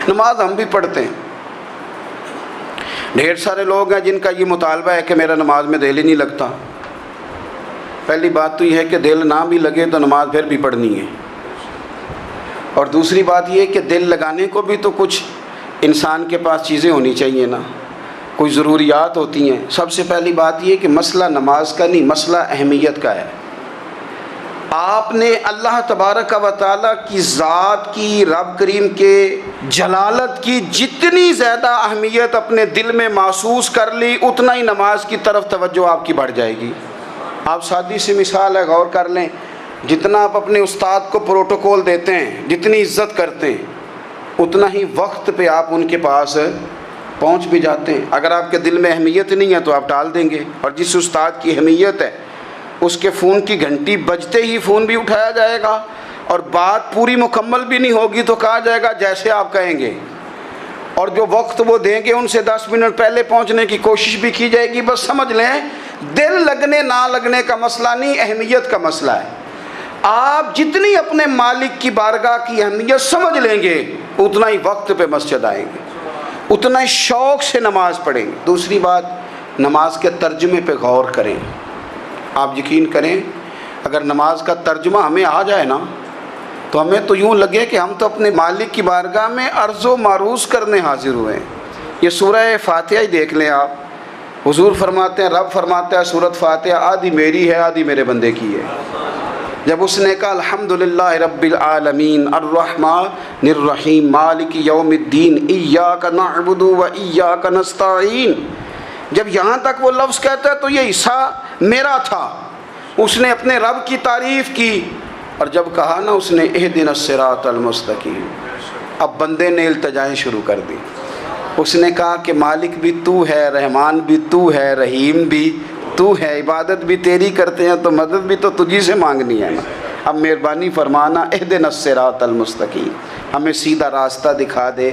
نماز ہم بھی پڑھتے ہیں، ڈھیر سارے لوگ ہیں جن کا یہ مطالبہ ہے کہ میرا نماز میں دل ہی نہیں لگتا۔ پہلی بات تو یہ ہے کہ دل نہ بھی لگے تو نماز پھر بھی پڑھنی ہے، اور دوسری بات یہ ہے کہ دل لگانے کو بھی تو کچھ انسان کے پاس چیزیں ہونی چاہیے نا، کوئی ضروریات ہوتی ہیں۔ سب سے پہلی بات یہ کہ مسئلہ نماز کا نہیں، مسئلہ اہمیت کا ہے۔ آپ نے اللہ تبارک و تعالیٰ کی ذات کی، رب کریم کے جلالت کی جتنی زیادہ اہمیت اپنے دل میں محسوس کر لی، اتنا ہی نماز کی طرف توجہ آپ کی بڑھ جائے گی۔ آپ سادی سی مثال ہے، غور کر لیں، جتنا آپ اپنے استاد کو پروٹوکول دیتے ہیں، جتنی عزت کرتے ہیں، اتنا ہی وقت پہ آپ ان کے پاس پہنچ بھی جاتے ہیں۔ اگر آپ کے دل میں اہمیت نہیں ہے تو آپ ٹال دیں گے، اور جس استاد کی اہمیت ہے اس کے فون کی گھنٹی بجتے ہی فون بھی اٹھایا جائے گا، اور بات پوری مکمل بھی نہیں ہوگی تو کہا جائے گا جیسے آپ کہیں گے، اور جو وقت وہ دیں گے ان سے 10 منٹ پہلے پہنچنے کی کوشش بھی کی جائے گی۔ بس سمجھ لیں دل لگنے نہ لگنے کا مسئلہ نہیں، اہمیت کا مسئلہ ہے۔ آپ جتنی اپنے مالک کی بارگاہ کی اہمیت سمجھ لیں گے، اتنا ہی وقت پہ مسجد آئیں گے، اتنا ہی شوق سے نماز پڑھیں گے۔ دوسری بات، نماز کے ترجمے پہ غور کریں۔ آپ یقین کریں اگر نماز کا ترجمہ ہمیں آ جائے نا تو ہمیں تو یوں لگے کہ ہم تو اپنے مالک کی بارگاہ میں عرض و معروض کرنے حاضر ہوئے ہیں۔ یہ سورہ فاتحہ ہی دیکھ لیں آپ، حضور فرماتے ہیں، رب فرماتا ہے سورۃ فاتحہ آدھی میری ہے آدھی میرے بندے کی ہے۔ جب اس نے کہا الحمدللہ رب العالمین الرحمن الرحیم مالک یوم الدین ایاک نعبد و ایاک نستعین، جب یہاں تک وہ لفظ کہتا ہے تو یہ حصہ میرا تھا۔ اس نے اپنے رب کی تعریف کی، اور جب کہا نا اس نے اہدنا الصراط المستقیم، اب بندے نے التجائیں شروع کر دی۔ اس نے کہا کہ مالک بھی تو ہے، رحمان بھی تو ہے، رحیم بھی تو ہے، عبادت بھی تیری کرتے ہیں تو مدد بھی تو تجھی سے مانگنی ہے نا، اب مہربانی فرمانا اہدنا الصراط المستقیم، ہمیں سیدھا راستہ دکھا دے،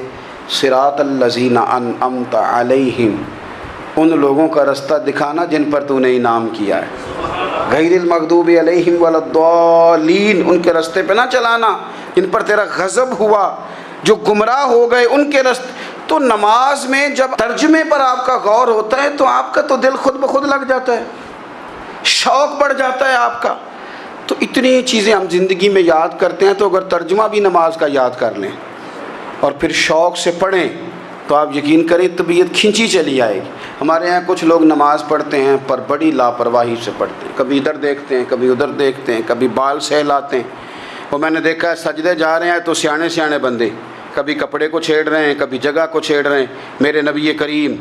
صراط الذین انعمت علیہم، ان لوگوں کا راستہ دکھانا جن پر تو نے انعام کیا ہے، غیر المغضوب علیہم ولا الضالین، ان کے راستے پہ نہ چلانا جن پر تیرا غضب ہوا، جو گمراہ ہو گئے ان کے راستے۔ تو نماز میں جب ترجمے پر آپ کا غور ہوتا ہے تو آپ کا تو دل خود بخود لگ جاتا ہے، شوق بڑھ جاتا ہے آپ کا۔ تو اتنی چیزیں ہم زندگی میں یاد کرتے ہیں، تو اگر ترجمہ بھی نماز کا یاد کر لیں اور پھر شوق سے پڑھیں تو آپ یقین کریں طبیعت کھنچی چلی آئے گی۔ ہمارے یہاں کچھ لوگ نماز پڑھتے ہیں پر بڑی لاپرواہی سے پڑھتے ہیں، کبھی ادھر دیکھتے ہیں کبھی ادھر دیکھتے ہیں، کبھی بال سہلاتے ہیں۔ وہ میں نے دیکھا ہے سجدے جا رہے ہیں تو سیانے سیانے بندے کبھی کپڑے کو چھیڑ رہے ہیں کبھی جگہ کو چھیڑ رہے ہیں۔ میرے نبی کریم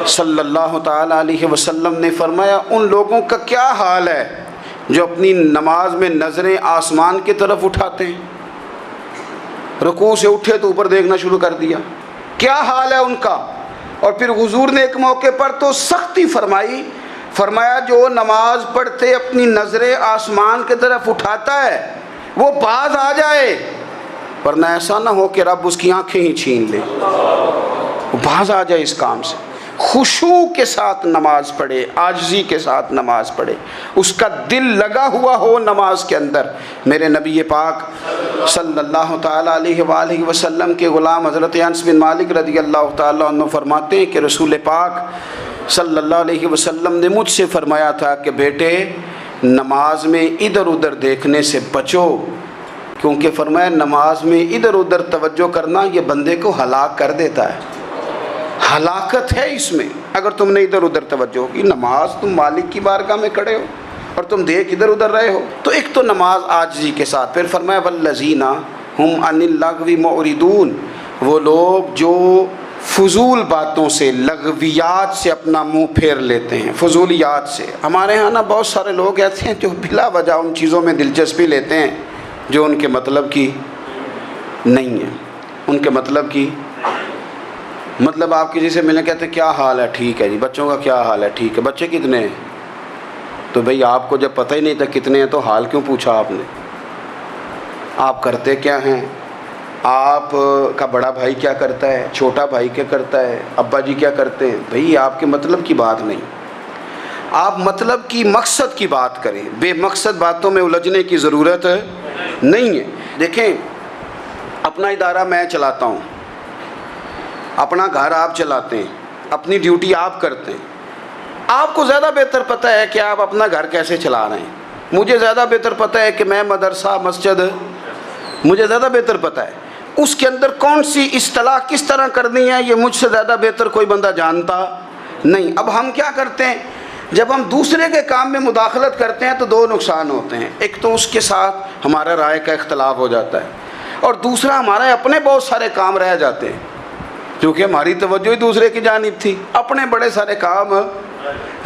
صلی اللہ تعالیٰ علیہ وسلم نے فرمایا ان لوگوں کا کیا حال ہے جو اپنی نماز میں نظریں آسمان کی طرف اٹھاتے ہیں، رکوع سے اٹھے تو اوپر دیکھنا شروع کر دیا، کیا حال ہے ان کا۔ اور پھر حضور نے ایک موقع پر تو سختی فرمائی، فرمایا جو نماز پڑھتے اپنی نظریں آسمان کی طرف اٹھاتا ہے وہ باز آ جائے، ورنہ ایسا نہ ہو کہ رب اس کی آنکھیں ہی چھین لے، وہ باز آ جائے اس کام سے۔ خشوع کے ساتھ نماز پڑھے، عاجزی کے ساتھ نماز پڑھے، اس کا دل لگا ہوا ہو نماز کے اندر۔ میرے نبی پاک صلی اللہ تعالیٰ علیہ وآلہ وسلم کے غلام حضرت انس بن مالک رضی اللہ تعالیٰ عنہ فرماتے ہیں کہ رسول پاک صلی اللہ علیہ وسلم نے مجھ سے فرمایا تھا کہ بیٹے نماز میں ادھر ادھر دیکھنے سے بچو، کیونکہ فرمایا نماز میں ادھر ادھر توجہ کرنا یہ بندے کو ہلاک کر دیتا ہے، ہلاکت ہے اس میں اگر تم نے ادھر ادھر توجہ ہوگی۔ نماز تم مالک کی بارگاہ میں کھڑے ہو اور تم دیکھ ادھر ادھر رہے ہو، تو ایک تو نماز عاجزی کے ساتھ۔ پھر فرمایا والذین ہم عن اللغو معرضون، وہ لوگ جو فضول باتوں سے، لغویات سے اپنا منہ پھیر لیتے ہیں، فضولیات سے۔ ہمارے ہاں نا بہت سارے لوگ ایسے ہیں جو بلا وجہ ان چیزوں میں دلچسپی لیتے ہیں جو ان کے مطلب کی نہیں ہے، ان کے مطلب کی مطلب آپ کسی سے ملیں کہتے ہیں کیا حال ہے، ٹھیک ہے جی، بچوں کا کیا حال ہے، ٹھیک ہے، بچے کتنے ہیں؟ تو بھئی آپ کو جب پتہ ہی نہیں تھا کتنے ہیں تو حال کیوں پوچھا آپ نے؟ آپ کرتے کیا ہیں؟ آپ کا بڑا بھائی کیا کرتا ہے، چھوٹا بھائی کیا کرتا ہے، ابا جی کیا کرتے ہیں؟ بھئی آپ کے مطلب کی بات نہیں، آپ مطلب کی مقصد کی بات کریں، بے مقصد باتوں میں الجھنے کی ضرورت نہیں ہے۔ دیکھیں اپنا ادارہ میں چلاتا ہوں، اپنا گھر آپ چلاتے ہیں، اپنی ڈیوٹی آپ کرتے ہیں، آپ کو زیادہ بہتر پتہ ہے کہ آپ اپنا گھر کیسے چلا رہے ہیں. مجھے زیادہ بہتر پتہ ہے کہ میں مدرسہ مسجد، مجھے زیادہ بہتر پتہ ہے اس کے اندر کون سی اصطلاح کس طرح کرنی ہے، یہ مجھ سے زیادہ بہتر کوئی بندہ جانتا نہیں. اب ہم کیا کرتے ہیں، جب ہم دوسرے کے کام میں مداخلت کرتے ہیں تو دو نقصان ہوتے ہیں. ایک تو اس کے ساتھ ہمارا رائے کا اختلاف ہو جاتا ہے، اور دوسرا ہمارے اپنے بہت سارے کام رہ جاتے ہیں کیونکہ ہماری توجہ ہی دوسرے کی جانب تھی، اپنے بڑے سارے کام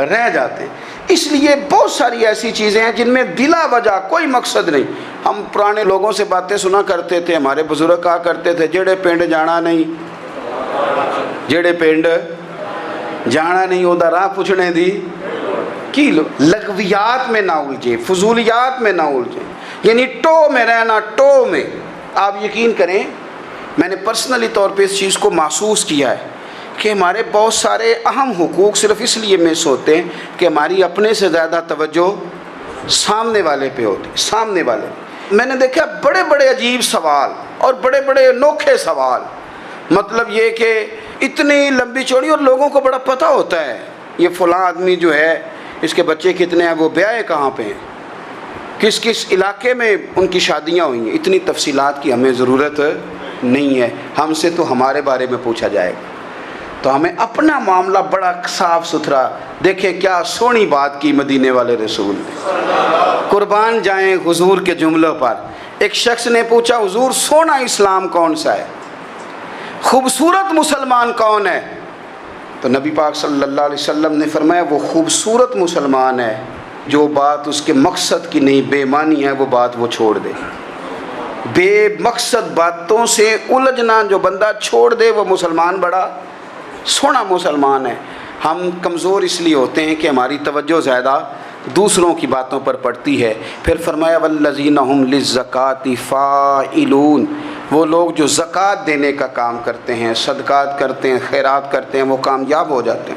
رہ جاتے ہیں. اس لیے بہت ساری ایسی چیزیں ہیں جن میں بلا وجہ کوئی مقصد نہیں. ہم پرانے لوگوں سے باتیں سنا کرتے تھے، ہمارے بزرگ کہا کرتے تھے جڑے پنڈ جانا نہیں، جڑے پنڈ جانا نہیں اودہ راہ پوچھنے دی کی لو. لغویات میں نہ الجھیں، فضولیات میں نہ الجھیں، یعنی ٹو میں رہنا، ٹو میں. آپ یقین کریں میں نے پرسنلی طور پہ اس چیز کو محسوس کیا ہے کہ ہمارے بہت سارے اہم حقوق صرف اس لیے مس ہوتے ہیں کہ ہماری اپنے سے زیادہ توجہ سامنے والے پہ ہوتی، سامنے والے. میں نے دیکھا بڑے بڑے عجیب سوال اور بڑے بڑے انوکھے سوال، مطلب یہ کہ اتنی لمبی چوڑی، اور لوگوں کو بڑا پتہ ہوتا ہے یہ فلاں آدمی جو ہے اس کے بچے کتنے ہیں، وہ بیاہ کہاں پہ ہیں، کس کس علاقے میں ان کی شادیاں ہوئی ہیں. اتنی تفصیلات کی ہمیں ضرورت نہیں ہے. ہم سے تو ہمارے بارے میں پوچھا جائے گا، تو ہمیں اپنا معاملہ بڑا صاف ستھرا. دیکھیں کیا سونی بات کی مدینے والے رسول نے. قربان جائیں حضور کے جملوں پر. ایک شخص نے پوچھا حضور سونا اسلام کون سا ہے، خوبصورت مسلمان کون ہے؟ تو نبی پاک صلی اللہ علیہ وسلم نے فرمایا وہ خوبصورت مسلمان ہے جو بات اس کے مقصد کی نہیں، بے معنی ہے وہ بات وہ چھوڑ دے. بے مقصد باتوں سے الجھنا جو بندہ چھوڑ دے وہ مسلمان بڑا سونا مسلمان ہے. ہم کمزور اس لیے ہوتے ہیں کہ ہماری توجہ زیادہ دوسروں کی باتوں پر پڑتی ہے. پھر فرمایا والذین هم للزکاۃ فاعلون، وہ لوگ جو زکوٰۃ دینے کا کام کرتے ہیں، صدقات کرتے ہیں، خیرات کرتے ہیں، وہ کامیاب ہو جاتے ہیں.